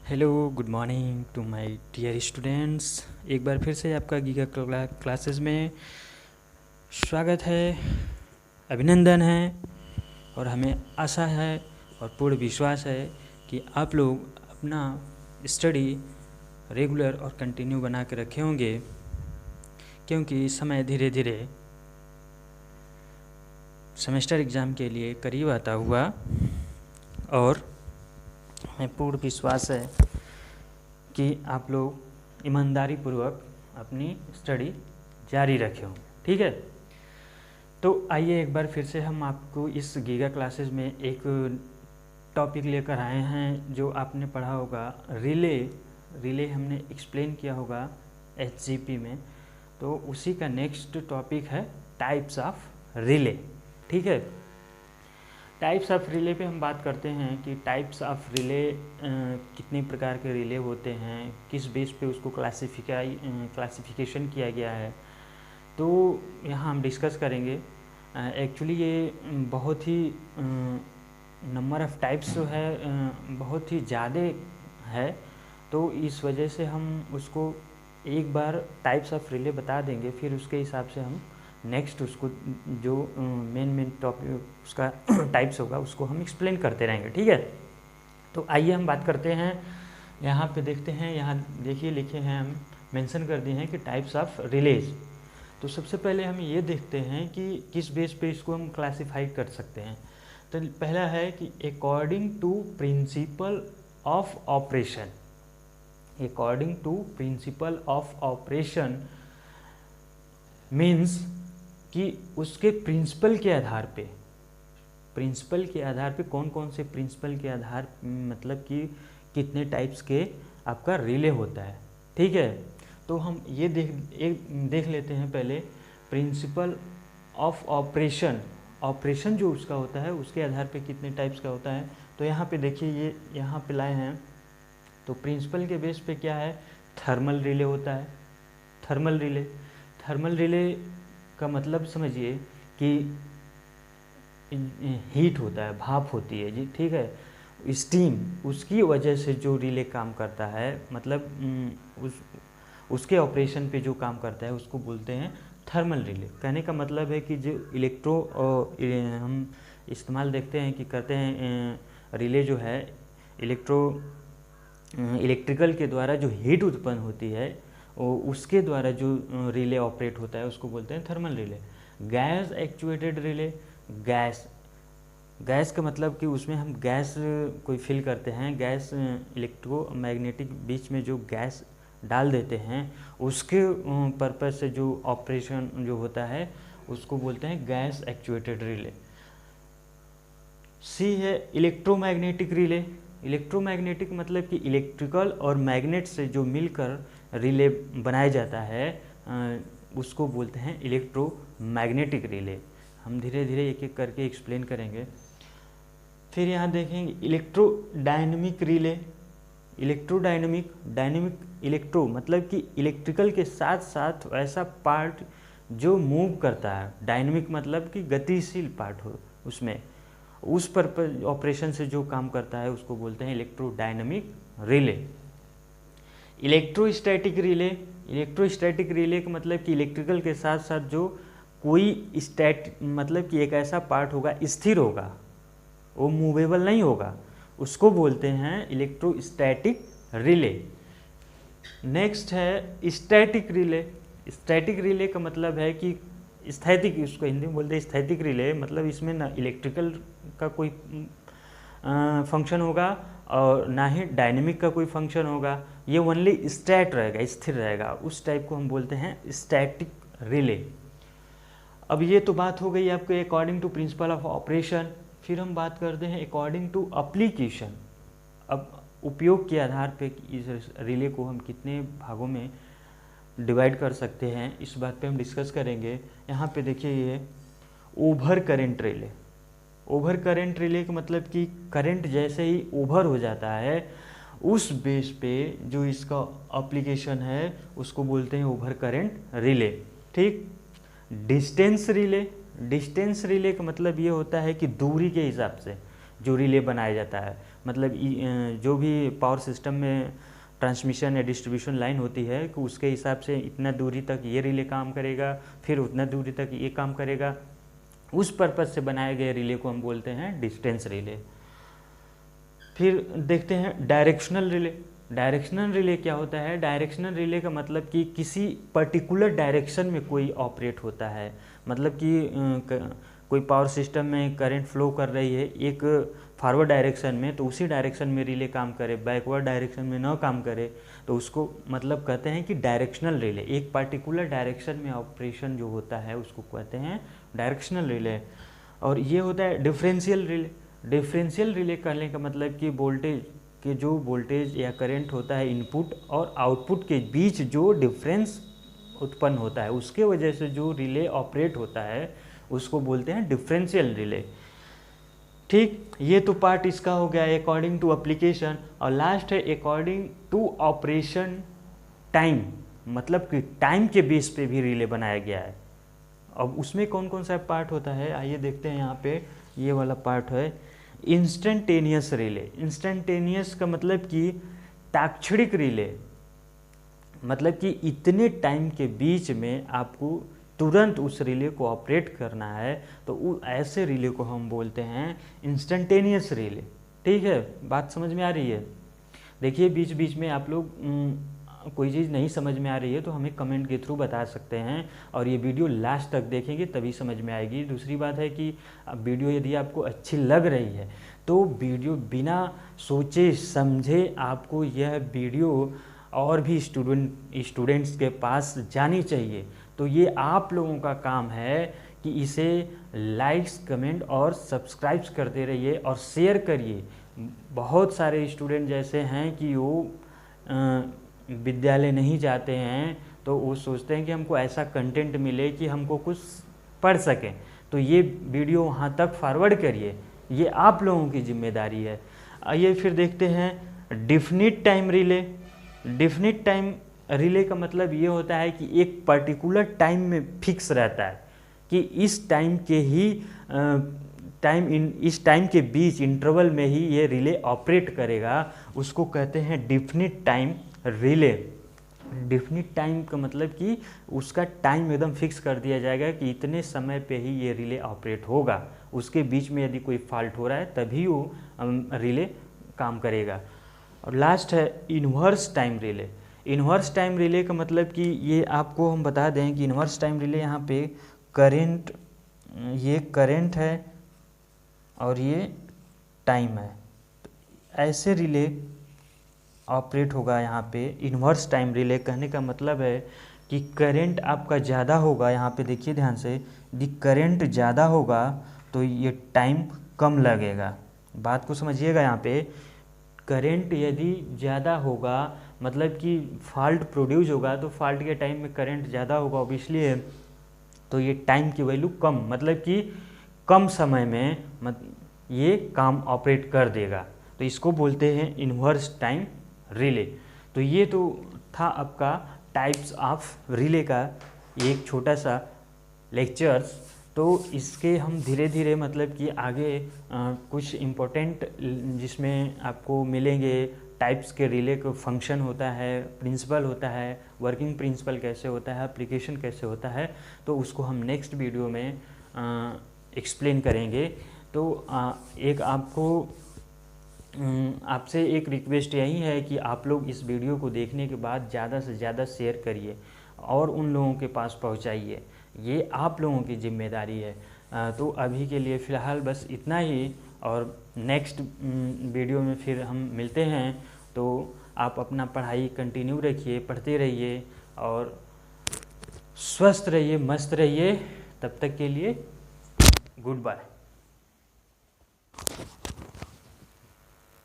Hello, good morning to my dear students. एक बार फिर से आपका गीगा क्लासेस में स्वागत है, अभिनंदन है। और हमें आशा है और पूर्ण विश्वास है कि आप लोग अपना स्टडी रेगुलर और कंटिन्यू बना के रखे होंगे, क्योंकि समय धीरे धीरे सेमेस्टर एग्ज़ाम के लिए करीब आता हुआ और हमें पूर्ण विश्वास है कि आप लोग ईमानदारी पूर्वक अपनी स्टडी जारी रखे होंगे। ठीक है, तो आइए एक बार फिर से हम आपको इस गीगा क्लासेस में एक टॉपिक लेकर आए हैं जो आपने पढ़ा होगा, रिले हमने एक्सप्लेन किया होगा एचजीपी में। तो उसी का नेक्स्ट टॉपिक है टाइप्स ऑफ रिले। ठीक है, टाइप्स ऑफ रिले पे हम बात करते हैं कि टाइप्स ऑफ रिले कितने प्रकार के रिले होते हैं, किस बेस पे उसको क्लासिफिकेशन किया गया है, तो यहाँ हम डिस्कस करेंगे। एक्चुअली ये बहुत ही नंबर ऑफ़ टाइप्स जो है बहुत ही ज़्यादा है, तो इस वजह से हम उसको एक बार टाइप्स ऑफ रिले बता देंगे, फिर उसके हिसाब से हम नेक्स्ट उसको जो मेन टॉपिक उसका टाइप्स होगा उसको हम एक्सप्लेन करते रहेंगे। ठीक है, तो आइए हम बात करते हैं। यहाँ पे देखते हैं, यहाँ देखिए लिखे हैं, हम मेंशन कर दिए हैं कि टाइप्स ऑफ रिलेज। तो सबसे पहले हम ये देखते हैं कि किस बेस पे इसको हम क्लासीफाई कर सकते हैं। तो पहला है कि according to principle of operation. According to principle of operation means कि उसके प्रिंसिपल के आधार पे, कौन कौन से प्रिंसिपल के आधार मतलब कि कितने टाइप्स के आपका रिले होता है। ठीक है, तो हम ये देख लेते हैं पहले प्रिंसिपल ऑफ ऑपरेशन। ऑपरेशन जो उसका होता है उसके आधार पे कितने टाइप्स का होता है। तो यहाँ पे देखिए, ये यहाँ पे लाए हैं, तो प्रिंसिपल के बेस पे क्या है, थर्मल रिले होता है। थर्मल रिले का मतलब समझिए कि हीट होता है, भाप होती है जी। ठीक है, स्टीम, उसकी वजह से जो रिले काम करता है, मतलब उसके ऑपरेशन पे जो काम करता है उसको बोलते हैं थर्मल रिले। कहने का मतलब है कि जो हम इस्तेमाल देखते हैं कि करते हैं रिले जो है इलेक्ट्रिकल के द्वारा जो हीट उत्पन्न होती है उसके द्वारा जो रिले ऑपरेट होता है उसको बोलते हैं thermal relay. Gas actuated relay, gas का मतलब कि उसमें हम गैस कोई फिल करते हैं, गैस इलेक्ट्रोमैग्नेटिक बीच में जो गैस डाल देते हैं उसके पर्पज से जो ऑपरेशन जो होता है उसको बोलते हैं गैस एक्चुएटेड रिले। सी है इलेक्ट्रोमैग्नेटिक रिले। इलेक्ट्रोमैग्नेटिक मतलब कि इलेक्ट्रिकल और मैग्नेट से जो मिलकर रिले बनाया जाता है उसको बोलते हैं इलेक्ट्रोमैग्नेटिक रिले। हम धीरे धीरे एक एक करके एक्सप्लेन करेंगे। फिर यहाँ देखेंगे इलेक्ट्रोडायनेमिक रिले। इलेक्ट्रो मतलब कि इलेक्ट्रिकल के साथ साथ वैसा पार्ट जो मूव करता है, डायनेमिक मतलब कि गतिशील पार्ट हो उसमें, उस पर्पज ऑपरेशन से जो काम करता है उसको बोलते हैं इलेक्ट्रोडायनेमिक रिले। इलेक्ट्रोस्टैटिक रिले का मतलब कि इलेक्ट्रिकल के साथ साथ जो कोई मतलब कि एक ऐसा पार्ट होगा, स्थिर होगा, वो मूवेबल नहीं होगा, उसको बोलते हैं इलेक्ट्रोस्टैटिक रिले। नेक्स्ट है स्टैटिक रिले। स्टैटिक रिले का मतलब है कि स्थैतिक, उसको हिंदी में बोलते हैं स्थैतिक रिले, मतलब इसमें ना इलेक्ट्रिकल का कोई फंक्शन होगा और ना ही डायनेमिक का कोई फंक्शन होगा, ये ओनली स्टैट रहेगा, स्थिर रहेगा, उस टाइप को हम बोलते हैं स्टैटिक रिले। अब ये तो बात हो गई आपके according to principle of operation. फिर हम बात करते हैं अकॉर्डिंग टू एप्लीकेशन। अब उपयोग के आधार पे इस रिले को हम कितने भागों में डिवाइड कर सकते हैं, इस बात पे हम डिस्कस करेंगे। यहाँ पे देखिए, ये over current relay. Over current relay का मतलब कि करंट जैसे ही ओवर हो जाता है उस बेस पे जो इसका एप्लीकेशन है उसको बोलते हैं ओवर करंट रिले। ठीक, डिस्टेंस रिले का मतलब ये होता है कि दूरी के हिसाब से, जो रिले बनाया जाता है। मतलब जो भी पावर सिस्टम में ट्रांसमिशन या डिस्ट्रीब्यूशन लाइन होती है कि उसके हिसाब से इतना दूरी तक ये रिले काम करेगा, फिर उतना दूरी तक ये काम करेगा, उस पर्पज़ से बनाए गए रिले को हम बोलते हैं डिस्टेंस रिले। फिर देखते हैं डायरेक्शनल रिले। डायरेक्शनल रिले क्या होता है? डायरेक्शनल रिले का मतलब कि किसी पर्टिकुलर डायरेक्शन में कोई ऑपरेट होता है। मतलब कि कोई पावर सिस्टम में करंट फ्लो कर रही है एक फॉरवर्ड डायरेक्शन में, तो उसी डायरेक्शन में रिले काम करे, बैकवर्ड डायरेक्शन में ना काम करे, तो उसको मतलब कहते हैं कि डायरेक्शनल रिले। एक पर्टिकुलर डायरेक्शन में ऑपरेशन जो होता है उसको कहते हैं डायरेक्शनल रिले। और ये होता है डिफरेंशियल रिले। डिफरेंशियल रिले कहने का मतलब कि वोल्टेज के जो वोल्टेज या करंट होता है इनपुट और आउटपुट के बीच जो डिफरेंस उत्पन्न होता है उसके वजह से जो रिले ऑपरेट होता है उसको बोलते हैं डिफरेंशियल रिले। ठीक, ये तो पार्ट इसका हो गया अकॉर्डिंग टू एप्लीकेशन। और लास्ट है अकॉर्डिंग टू ऑपरेशन टाइम, मतलब कि टाइम के बेस पे भी रिले बनाया गया है। अब उसमें कौन कौन सा पार्ट होता है आइए देखते हैं। यहाँ पे ये वाला पार्ट है इंस्टेंटेनियस रिले। इंस्टेंटेनियस का मतलब कि ताक्षणिक रिले, मतलब कि इतने टाइम के बीच में आपको तुरंत उस रिले को ऑपरेट करना है, तो ऐसे रिले को हम बोलते हैं इंस्टेंटेनियस रिले। ठीक है, बात समझ में आ रही है? देखिए बीच बीच में आप लोग कोई चीज़ नहीं समझ में आ रही है तो हमें कमेंट के थ्रू बता सकते हैं, और ये वीडियो लास्ट तक देखेंगे तभी समझ में आएगी। दूसरी बात है कि वीडियो यदि आपको अच्छी लग रही है तो वीडियो बिना सोचे समझे आपको यह वीडियो और भी स्टूडेंट्स के पास जानी चाहिए। तो ये आप लोगों का काम है कि इसे लाइक्स, कमेंट और सब्सक्राइब्स करते रहिए और शेयर करिए। बहुत सारे स्टूडेंट जैसे हैं कि वो विद्यालय नहीं जाते हैं, तो वो सोचते हैं कि हमको ऐसा कंटेंट मिले कि हमको कुछ पढ़ सकें, तो ये वीडियो वहाँ तक फॉरवर्ड करिए, ये आप लोगों की जिम्मेदारी है। आइए फिर देखते हैं definite time relay. Definite time relay का मतलब ये होता है कि एक पर्टिकुलर टाइम में फिक्स रहता है कि इस टाइम के ही इस टाइम के बीच इंटरवल में ही ये रिले ऑपरेट करेगा, उसको कहते हैं definite time relay. Definite time का मतलब कि उसका टाइम एकदम फिक्स कर दिया जाएगा कि इतने समय पे ही ये रिले ऑपरेट होगा, उसके बीच में यदि कोई फॉल्ट हो रहा है तभी वो रिले काम करेगा। और लास्ट है inverse time relay. Inverse time relay का मतलब कि ये आपको हम बता दें कि इन्वर्स टाइम रिले यहाँ पे करंट, ये करंट है और ये टाइम है, तो ऐसे रिले ऑपरेट होगा यहाँ पे। इन्वर्स टाइम रिले कहने का मतलब है कि करंट आपका ज़्यादा होगा, यहाँ पे देखिए ध्यान से, यदि करंट ज़्यादा होगा तो ये टाइम कम लगेगा। बात को समझिएगा, यहाँ पे करंट यदि ज़्यादा होगा मतलब कि फॉल्ट प्रोड्यूस होगा, तो फॉल्ट के टाइम में करंट ज़्यादा होगा ऑब्वियसली है, तो ये टाइम की वैल्यू कम, मतलब कि कम समय में ये काम ऑपरेट कर देगा, तो इसको बोलते हैं इन्वर्स टाइम रिले। तो ये तो था आपका टाइप्स ऑफ रिले का एक छोटा सा लेक्चर्स। तो इसके हम धीरे धीरे मतलब कि आगे कुछ इम्पोर्टेंट जिसमें आपको मिलेंगे टाइप्स के रिले का फंक्शन होता है, प्रिंसिपल होता है, वर्किंग प्रिंसिपल कैसे होता है, एप्लीकेशन कैसे होता है, तो उसको हम नेक्स्ट वीडियो में एक्सप्लेन करेंगे। तो एक आपसे एक रिक्वेस्ट यही है कि आप लोग इस वीडियो को देखने के बाद ज़्यादा से ज़्यादा शेयर करिए और उन लोगों के पास पहुंचाइए, ये आप लोगों की जिम्मेदारी है। तो अभी के लिए फ़िलहाल बस इतना ही, और नेक्स्ट वीडियो में फिर हम मिलते हैं। तो आप अपना पढ़ाई कंटिन्यू रखिए, पढ़ते रहिए और स्वस्थ रहिए, मस्त रहिए। तब तक के लिए गुड बाय।